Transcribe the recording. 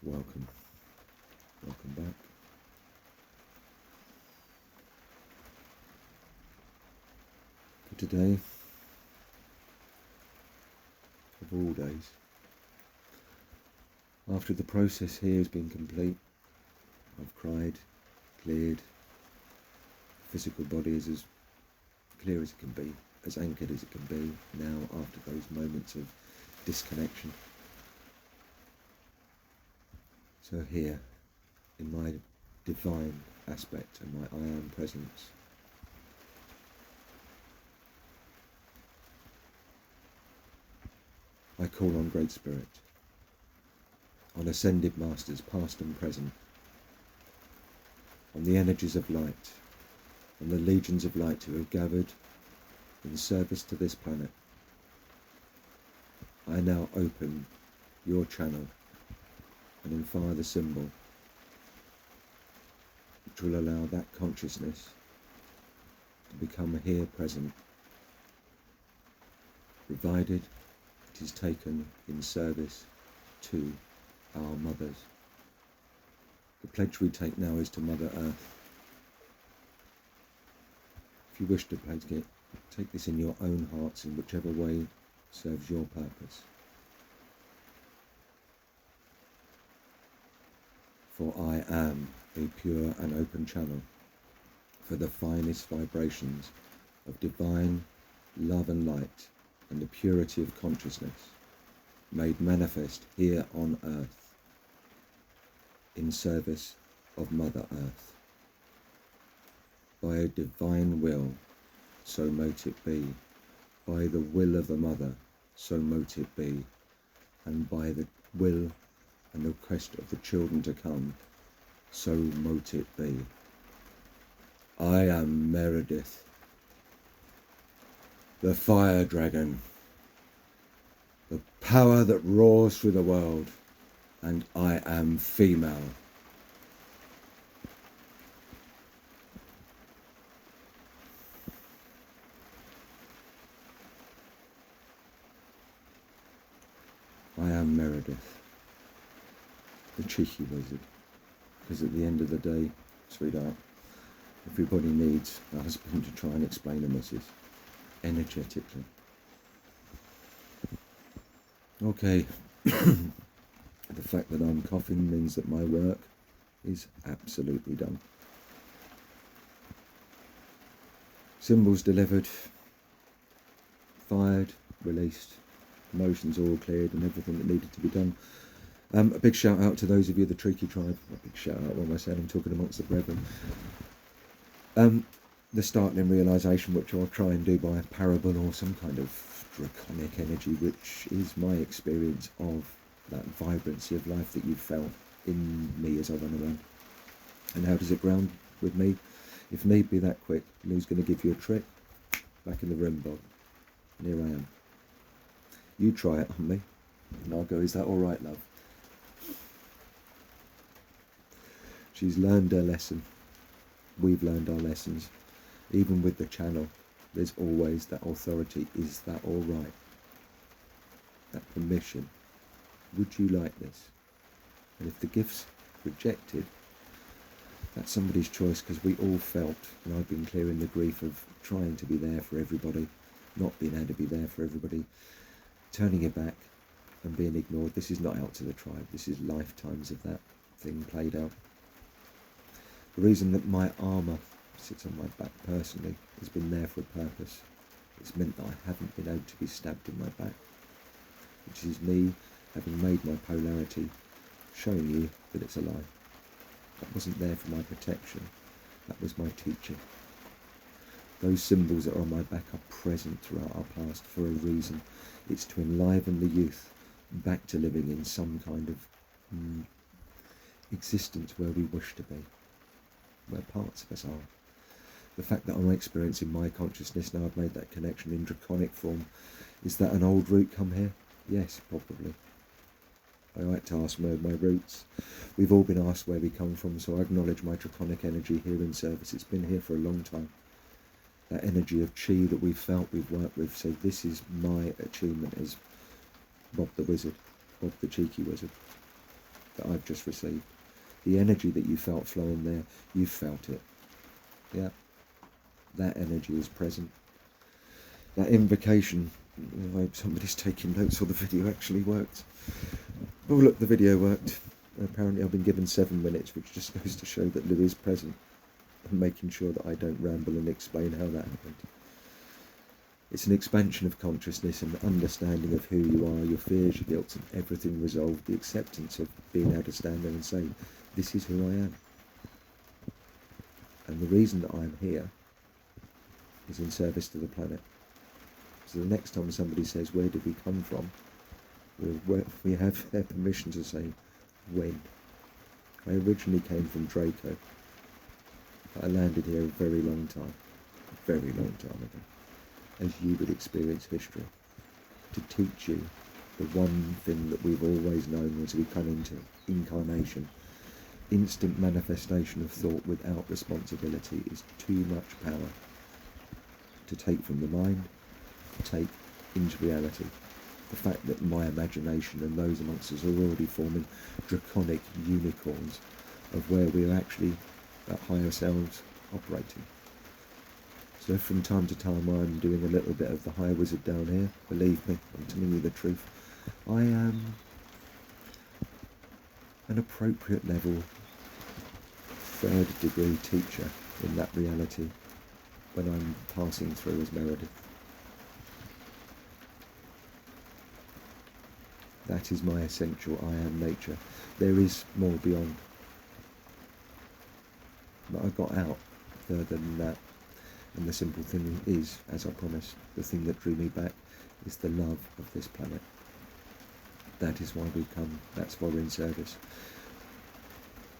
Welcome back. For today, of all days, after the process here has been complete, I've cried, cleared, physical body is as clear as it can be, as anchored as it can be now after those moments of disconnection. So here, in my divine aspect and my I am presence, I call on Great Spirit, on ascended masters past and present, on the energies of light, on the legions of light who have gathered in service to this planet. I now open your channel and infire the symbol which will allow that consciousness to become here present, provided it is taken in service to our mothers. The pledge we take now is to Mother Earth. If you wish to pledge it, take this in your own hearts in whichever way serves your purpose. For I am a pure and open channel for the finest vibrations of divine love and light and the purity of consciousness made manifest here on earth in service of Mother Earth. By a divine will, so mote it be. By the will of the Mother, so mote it be. And by the will and the request of the children to come, so mote it be. I am Meredith, the fire dragon, the power that roars through the world, and I am female. I am Meredith, the ChiKi wizard, because at the end of the day, sweetheart, everybody needs a husband to try and explain a message energetically. Okay, the fact that I'm coughing means that my work is absolutely done. Symbols delivered, fired, released, emotions all cleared and everything that needed to be done. A big shout out to those of you, the ChiKi tribe. A big shout out, what am I saying? I'm talking amongst the brethren. The startling realisation, which I'll try and do by a parable or some kind of draconic energy, which is my experience of that vibrancy of life that you felt in me as I run around. And how does it ground with me? If need be that quick, Lou's going to give you a trick. Back in the room, Bob. And here I am. You try it on me. And I'll go, is that all right, love? She's learned her lesson. We've learned our lessons. Even with the channel, there's always that authority. Is that all right? That permission. Would you like this? And if the gift's rejected, that's somebody's choice, because we all felt, and I've been clear in the grief of trying to be there for everybody, not being able to be there for everybody, turning your back and being ignored. This is not out to the tribe. This is lifetimes of that thing played out. The reason that my armour sits on my back personally has been there for a purpose. It's meant that I haven't been able to be stabbed in my back, which is me having made my polarity, showing you that it's a lie. That wasn't there for my protection. That was my teaching. Those symbols that are on my back are present throughout our past for a reason. It's to enliven the youth back to living in some kind of existence where we wish to be, where parts of us are. The fact that I'm experiencing my consciousness now, I've made that connection in draconic form. Is that an old root come here? Yes, probably. I like to ask where my roots. We've all been asked where we come from, so I acknowledge my draconic energy here in service. It's been here for a long time. That energy of chi that we've felt, we've worked with. So this is my achievement as Bob the Wizard, Bob the ChiKi Wizard. that I've just received. The energy that you felt flowing there, you felt it. Yeah, that energy is present. That invocation, I hope somebody's taking notes or the video actually worked. Oh look, the video worked. Apparently I've been given 7 minutes, which just goes to show that Lou is present and making sure that I don't ramble and explain how that happened. It's an expansion of consciousness and understanding of who you are, your fears, your guilt, and everything resolved. The acceptance of being able to stand there and say, this is who I am. And the reason that I'm here is in service to the planet. So the next time somebody says, where did we come from? We have their permission to say, when. I originally came from Draco. I landed here a very long time ago, as you would experience history, to teach you the one thing that we've always known as we come into incarnation. Instant manifestation of thought without responsibility is too much power to take from the mind, to take into reality. The fact that my imagination and those amongst us are already forming draconic unicorns of where we're actually at higher selves operating. So from time to time I'm doing a little bit of the high wizard down here. Believe me, I'm telling you the truth. I am an appropriate level 3rd degree teacher in that reality when I'm passing through as Meredith. That is my essential I am nature. There is more beyond. But I got out further than that. And the simple thing is, as I promised, the thing that drew me back is the love of this planet. That is why we come. That's why we're in service.